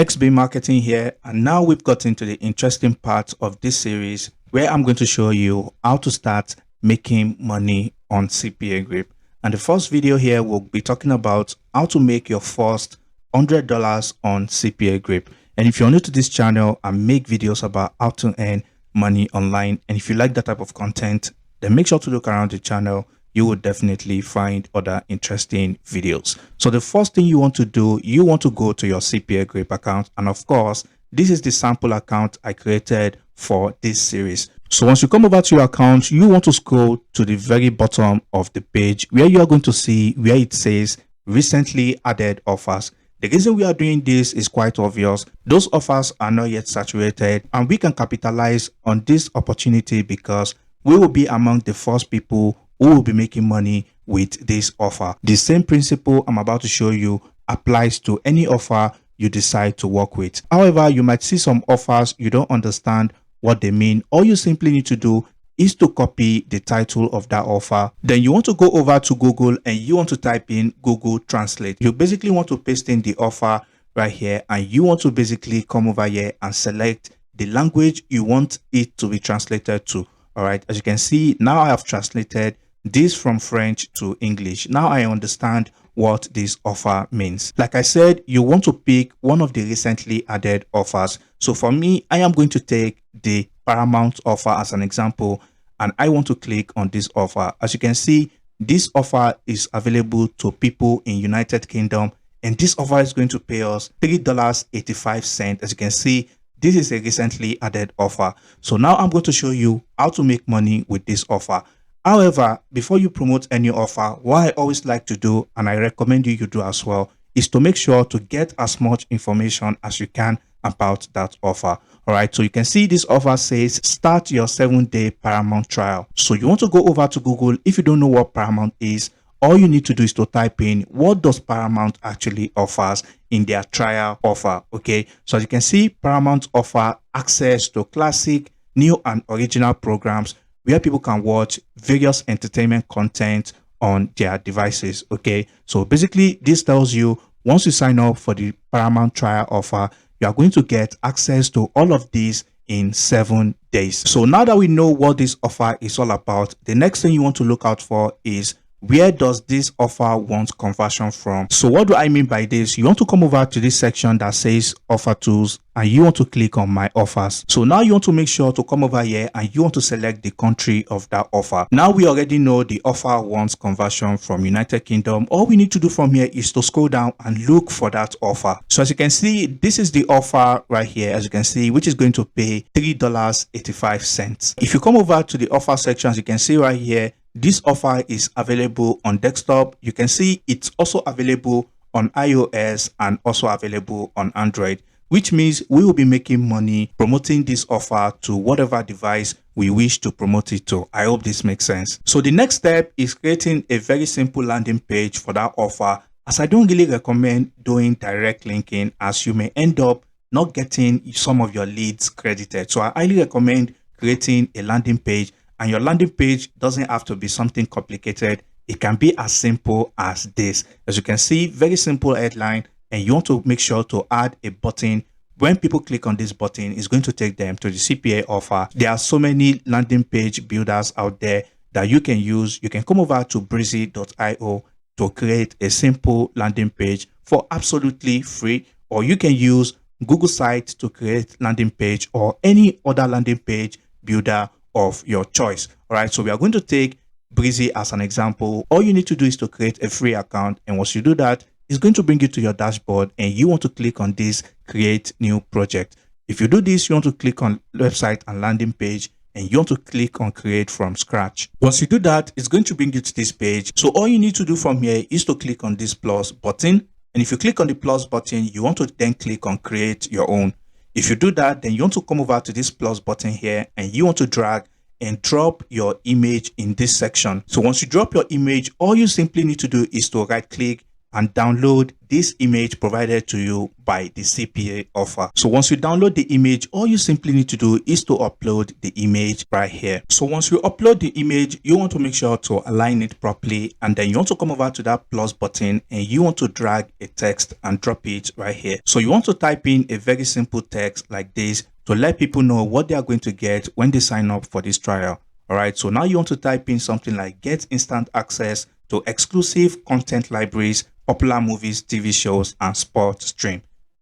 XB Marketing here, and now we've got into the interesting part of this series where I'm going to show you how to start making money on Cpagrip. And the first video here will be talking about how to make your first $100 on Cpagrip. And if you're new to this channel, I make videos about how to earn money online, and if you like that type of content, then make sure to look around the channel. You will definitely find other interesting videos. So the first thing you want to do, you want to go to your Cpagrip account. And of course, this is the sample account I created for this series. So once you come over to your account, you want to scroll to the very bottom of the page where you are going to see where it says recently added offers. The reason we are doing this is quite obvious. Those offers are not yet saturated, and we can capitalize on this opportunity because we will be among the first people who will be making money with this offer. The same principle I'm about to show you applies to any offer you decide to work with. However, you might see some offers you don't understand what they mean. All you simply need to do is to copy the title of that offer. Then you want to go over to Google and you want to type in Google Translate. You basically want to paste in the offer right here, and you want to basically come over here and select the language you want it to be translated to. All right, as you can see, now I have translated this from French to English. Now I understand what this offer means. Like I said, you want to pick one of the recently added offers. So for me, I am going to take the Paramount offer as an example, and I want to click on this offer. As you can see, this offer is available to people in United Kingdom, and this offer is going to pay us $3.85. As you can see, this is a recently added offer. So now I'm going to show you how to make money with this offer. However, before you promote any offer, what I always like to do, and I recommend you do as well, is to make sure to get as much information as you can about that offer. All right, so you can see this offer says start your 7-day Paramount trial. So you want to go over to Google. If you don't know what Paramount is, all you need to do is to type in what does Paramount actually offers in their trial offer. Okay, so as you can see, Paramount offer access to classic, new and original programs where people can watch various entertainment content on their devices. Okay, so basically this tells you once you sign up for the Paramount trial offer, you are going to get access to all of these in 7 days. So now that we know what this offer is all about, the next thing you want to look out for is where does this offer want conversion from? So what do I mean by this? You want to come over to this section that says offer tools, and you want to click on my offers. So now you want to make sure to come over here and you want to select the country of that offer. Now we already know the offer wants conversion from United Kingdom. All we need to do from here is to scroll down and look for that offer. So as you can see, this is the offer right here, as you can see, which is going to pay $3.85. If you come over to the offer section, as you can see right here, this offer is available on desktop. You can see it's also available on iOS and also available on Android, which means we will be making money promoting this offer to whatever device we wish to promote it to. I hope this makes sense. So the next step is creating a very simple landing page for that offer, as I don't really recommend doing direct linking, as you may end up not getting some of your leads credited. So I highly recommend creating a landing page. And your landing page doesn't have to be something complicated. It can be as simple as this. As you can see, very simple headline, and you want to make sure to add a button. When people click on this button, it's going to take them to the CPA offer. There are so many landing page builders out there that you can use. You can come over to breezy.io to create a simple landing page for absolutely free, or you can use Google Sites to create landing page or any other landing page builder of your choice. All right, so we are going to take Breezy as an example. All you need to do is to create a free account, and once you do that, it's going to bring you to your dashboard, and you want to click on this create new project. If you do this, you want to click on website and landing page, and you want to click on create from scratch. Once you do that, it's going to bring you to this page. So all you need to do from here is to click on this plus button, and if you click on the plus button, you want to then click on create your own. If you do that, then you want to come over to this plus button here, and you want to drag and drop your image in this section. So once you drop your image, all you simply need to do is to right click and download this image provided to you by the CPA offer. So once you download the image, all you simply need to do is to upload the image right here. So once you upload the image, you want to make sure to align it properly, and then you want to come over to that plus button and you want to drag a text and drop it right here. So you want to type in a very simple text like this to let people know what they are going to get when they sign up for this trial. All right, so now you want to type in something like get instant access to exclusive content libraries, popular movies, TV shows, and sports stream.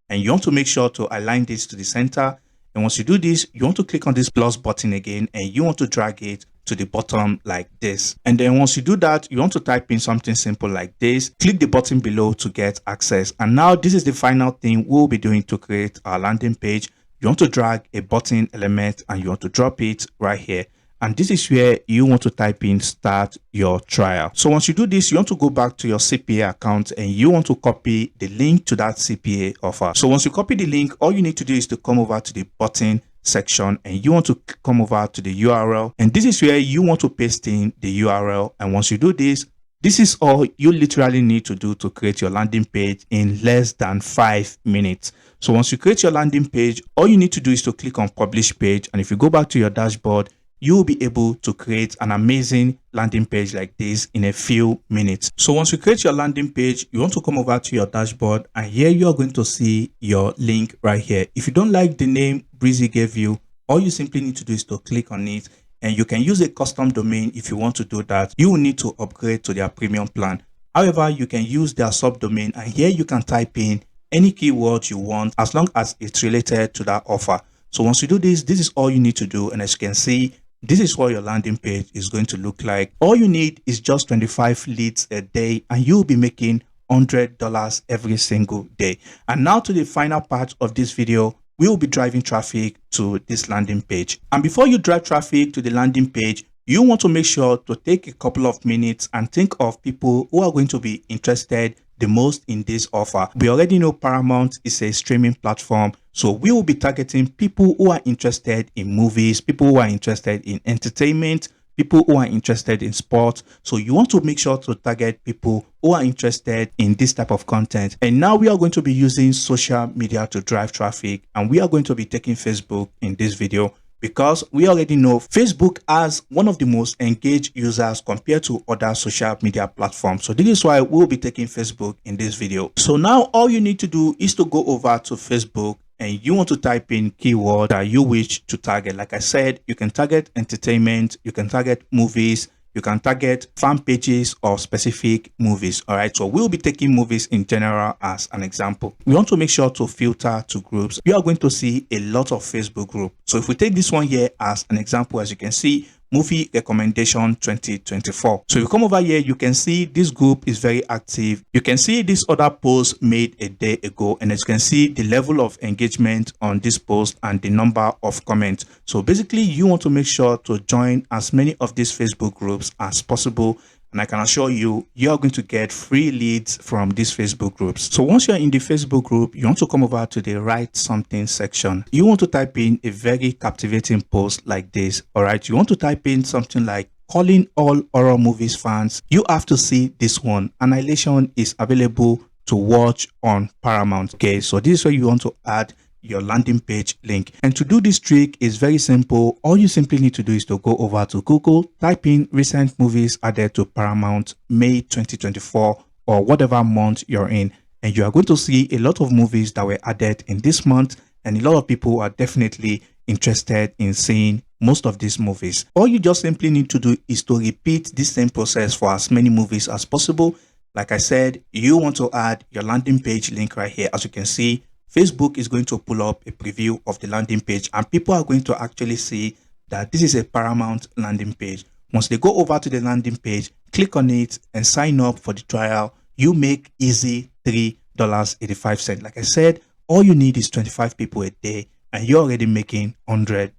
And you want to make sure to align this to the center. And once you do this, you want to click on this plus button again, and you want to drag it to the bottom like this. And then once you do that, you want to type in something simple like this. Click the button below to get access. And now this is the final thing we'll be doing to create our landing page. You want to drag a button element and you want to drop it right here. And this is where you want to type in start your trial. So once you do this, you want to go back to your CPA account and you want to copy the link to that CPA offer. So once you copy the link, all you need to do is to come over to the button section and you want to come over to the URL. And this is where you want to paste in the URL. And once you do this, this is all you literally need to do to create your landing page in less than 5 minutes. So once you create your landing page, all you need to do is to click on publish page. And if you go back to your dashboard, you will be able to create an amazing landing page like this in a few minutes. So once you create your landing page, you want to come over to your dashboard, and here you are going to see your link right here. If you don't like the name Breezy gave you, all you simply need to do is to click on it, and you can use a custom domain. If you want to do that, you will need to upgrade to their premium plan. However, you can use their subdomain, and here you can type in any keyword you want as long as it's related to that offer. So once you do this, this is all you need to do, and as you can see, this is what your landing page is going to look like. All you need is just 25 leads a day and you'll be making $100 every single day. And now to the final part of this video, we will be driving traffic to this landing page. And before you drive traffic to the landing page, you want to make sure to take a couple of minutes and think of people who are going to be interested the most in this offer. We already know Paramount is a streaming platform, so we will be targeting people who are interested in movies, people who are interested in entertainment, people who are interested in sports. So you want to make sure to target people who are interested in this type of content. And now we are going to be using social media to drive traffic, and we are going to be taking Facebook in this video, because we already know Facebook has one of the most engaged users compared to other social media platforms. So this is why we'll be taking Facebook in this video. So now all you need to do is to go over to Facebook and you want to type in keyword that you wish to target. Like I said, you can target entertainment, you can target movies, you can target fan pages or specific movies. All right, so we'll be taking movies in general as an example. We want to make sure to filter to groups. You are going to see a lot of Facebook groups. So if we take this one here as an example, as you can see, movie recommendation 2024. So if you come over here, you can see this group is very active. You can see this other post made a day ago, and as you can see the level of engagement on this post and the number of comments. So basically you want to make sure to join as many of these Facebook groups as possible, and I can assure you, you are going to get free leads from these Facebook groups. So once you're in the Facebook group, you want to come over to the write something section. You want to type in a very captivating post like this. All right, you want to type in something like calling all horror movies fans, you have to see this one. Annihilation is available to watch on Paramount. Okay, so this is where you want to add your landing page link. And to do this trick is very simple. All you simply need to do is to go over to Google, type in recent movies added to Paramount May 2024 or whatever month you're in, and you are going to see a lot of movies that were added in this month, and a lot of people are definitely interested in seeing most of these movies. All you just simply need to do is to repeat this same process for as many movies as possible. Like I said, you want to add your landing page link right here. As you can see, Facebook is going to pull up a preview of the landing page, and people are going to actually see that this is a Paramount landing page. Once they go over to the landing page, click on it and sign up for the trial. You make easy $3.85. Like I said, all you need is 25 people a day and you're already making $100.